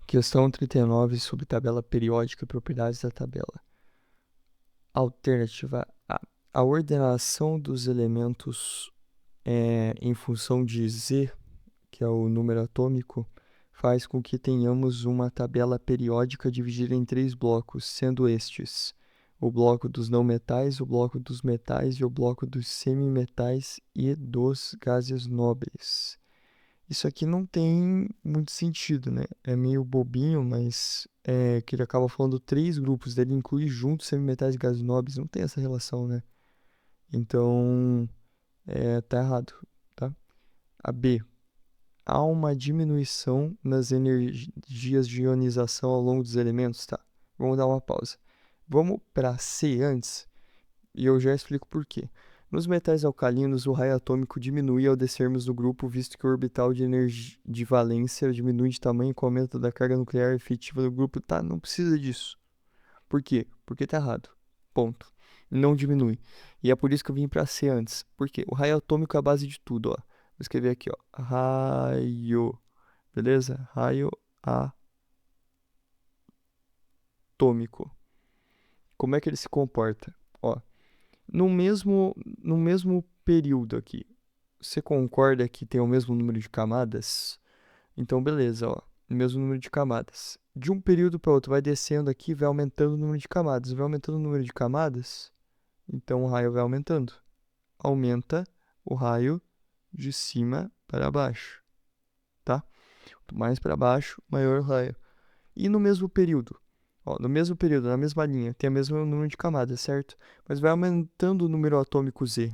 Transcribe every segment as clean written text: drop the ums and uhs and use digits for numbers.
Questão 39 sobre tabela periódica e propriedades da tabela. Alternativa A. A ordenação dos elementos em função de Z, que é o número atômico, faz com que tenhamos uma tabela periódica dividida em 3 blocos, sendo estes o bloco dos não metais, o bloco dos metais e o bloco dos semimetais e dos gases nobres. Isso aqui não tem muito sentido, né? É meio bobinho, mas que ele acaba falando 3 grupos, dele inclui juntos semimetais e gases nobres, não tem essa relação, né? Então, tá errado, tá? A B. Há uma diminuição nas energias de ionização ao longo dos elementos, tá? Vamos dar uma pausa. Vamos para C antes, e eu já explico por quê. Nos metais alcalinos, o raio atômico diminui ao descermos do grupo, visto que o orbital de valência diminui de tamanho com o aumento da carga nuclear efetiva do grupo. Tá, não precisa disso. Por quê? Porque tá errado. Ponto. Não diminui. E é por isso que eu vim para C antes. Por quê? O raio atômico é a base de tudo, ó. Vou escrever aqui, ó. Raio. Beleza? Raio atômico. Como é que ele se comporta? Ó, no mesmo período aqui, você concorda que tem o mesmo número de camadas? Então, beleza, ó, o mesmo número de camadas. De um período para outro, vai descendo aqui, vai aumentando o número de camadas. Vai aumentando o número de camadas, então o raio vai aumentando. Aumenta o raio de cima para baixo, tá? Quanto mais para baixo, maior o raio. E no mesmo período? Ó, no mesmo período, na mesma linha, tem o mesmo número de camadas, certo? Mas vai aumentando o número atômico Z.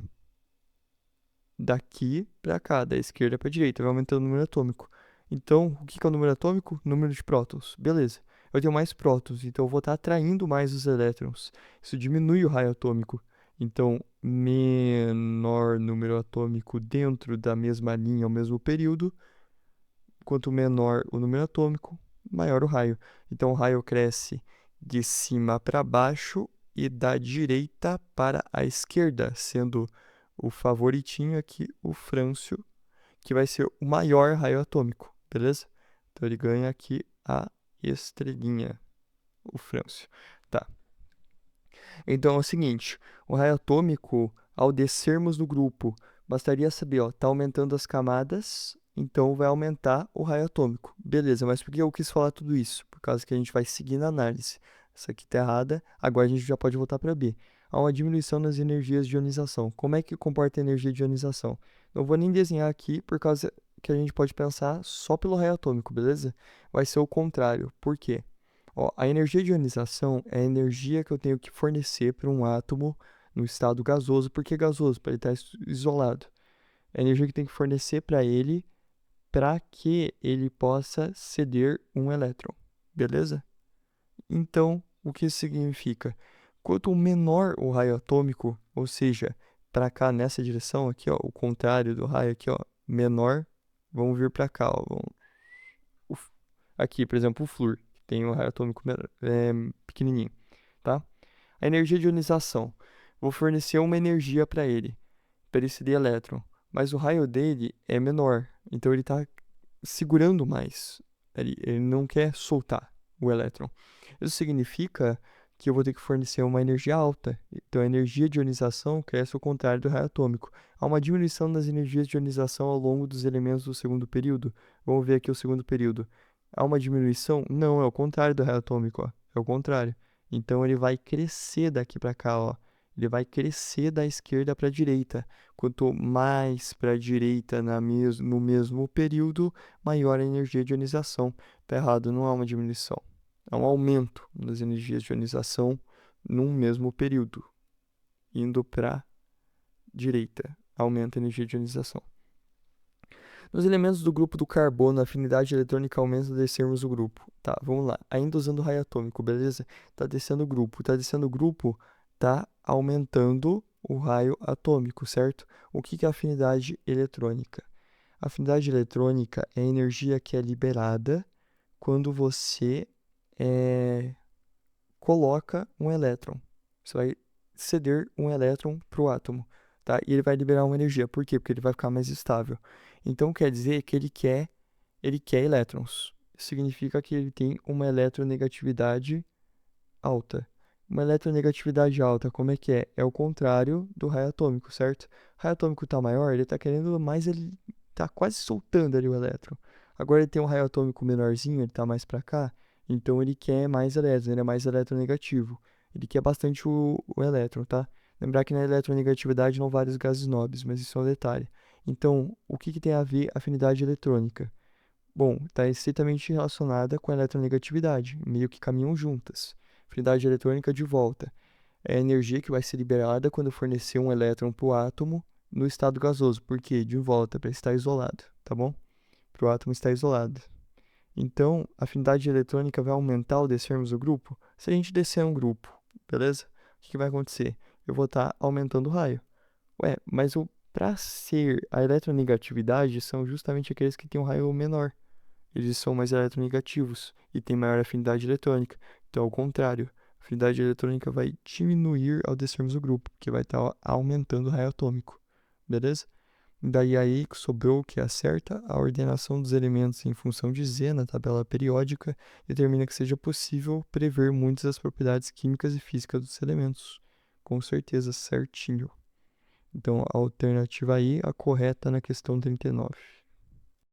Daqui para cá, da esquerda para a direita, vai aumentando o número atômico. Então, o que é o número atômico? Número de prótons. Beleza. Eu tenho mais prótons, então eu vou estar atraindo mais os elétrons. Isso diminui o raio atômico. Então, menor número atômico dentro da mesma linha ao mesmo período. Quanto menor o número atômico, maior o raio. Então, o raio cresce de cima para baixo e da direita para a esquerda, sendo o favoritinho aqui o frâncio, que vai ser o maior raio atômico, beleza? Então, ele ganha aqui a estrelinha, o frâncio. Tá. Então, é o seguinte, o raio atômico, ao descermos do grupo, bastaria saber, ó, tá aumentando as camadas, então vai aumentar o raio atômico. Beleza, mas por que eu quis falar tudo isso? Por causa que a gente vai seguir na análise. Essa aqui tá errada, agora a gente já pode voltar para B. Há uma diminuição nas energias de ionização. Como é que comporta a energia de ionização? Não vou nem desenhar aqui, por causa que a gente pode pensar só pelo raio atômico, beleza? Vai ser o contrário. Por quê? Ó, a energia de ionização é a energia que eu tenho que fornecer para um átomo no estado gasoso. Por que gasoso? Para ele estar isolado. É a energia que tem que fornecer para ele para que ele possa ceder um elétron. Beleza? Então, o que isso significa? Quanto menor o raio atômico, ou seja, para cá nessa direção aqui, ó, o contrário do raio aqui, ó, menor, vamos vir para cá, ó, o aqui, por exemplo, o flúor, que tem um raio atômico pequenininho, tá? A energia de ionização. Vou fornecer uma energia para ele ceder elétron, mas o raio dele é menor, então ele está segurando mais. Ele não quer soltar o elétron. Isso significa que eu vou ter que fornecer uma energia alta. Então, a energia de ionização cresce ao contrário do raio atômico. Há uma diminuição das energias de ionização ao longo dos elementos do segundo período. Vamos ver aqui o segundo período. Há uma diminuição? Não, é o contrário do raio atômico, ó. É o contrário. Então, ele vai crescer daqui para cá, ó. Ele vai crescer da esquerda para a direita. Quanto mais para a direita no mesmo período, maior a energia de ionização. Tá errado, não há uma diminuição. Há um aumento das energias de ionização num mesmo período. Indo para a direita, aumenta a energia de ionização. Nos elementos do grupo do carbono, a afinidade eletrônica aumenta ao descermos o grupo. Tá, vamos lá. Ainda usando o raio atômico, beleza? Tá descendo o grupo. Tá descendo o grupo, tá aumentando o raio atômico, certo? O que é afinidade eletrônica? A afinidade eletrônica é a energia que é liberada quando você coloca um elétron. Você vai ceder um elétron para o átomo, tá? E ele vai liberar uma energia. Por quê? Porque ele vai ficar mais estável. Então quer dizer que ele quer elétrons. significa que ele tem uma eletronegatividade alta. Uma eletronegatividade alta, como é que é? É o contrário do raio atômico, certo? O raio atômico tá maior, ele tá querendo mais, ele tá quase soltando ali o elétron. Agora ele tem um raio atômico menorzinho, ele tá mais para cá, então ele quer mais elétrons, ele é mais eletronegativo. Ele quer bastante o elétron, tá? Lembrar que na eletronegatividade não vários gases nobres, mas isso é um detalhe. Então, o que que tem a ver afinidade eletrônica? Bom, está estritamente relacionada com a eletronegatividade, meio que caminham juntas. Afinidade eletrônica de volta é a energia que vai ser liberada quando fornecer um elétron para o átomo no estado gasoso. Por quê? De volta, para estar isolado, tá bom? Para o átomo estar isolado. Então, a afinidade eletrônica vai aumentar ao descermos o grupo? Se a gente descer um grupo, beleza? O que vai acontecer? Eu vou estar aumentando o raio. Ué, mas para ser a eletronegatividade são justamente aqueles que têm um raio menor. Eles são mais eletronegativos e têm maior afinidade eletrônica. Então, ao contrário, a afinidade eletrônica vai diminuir ao descermos o grupo, porque vai estar aumentando o raio atômico. Beleza? Daí aí sobrou o que acerta a ordenação dos elementos em função de Z na tabela periódica determina que seja possível prever muitas das propriedades químicas e físicas dos elementos. Com certeza, certinho. Então, a alternativa aí, a correta na questão 39.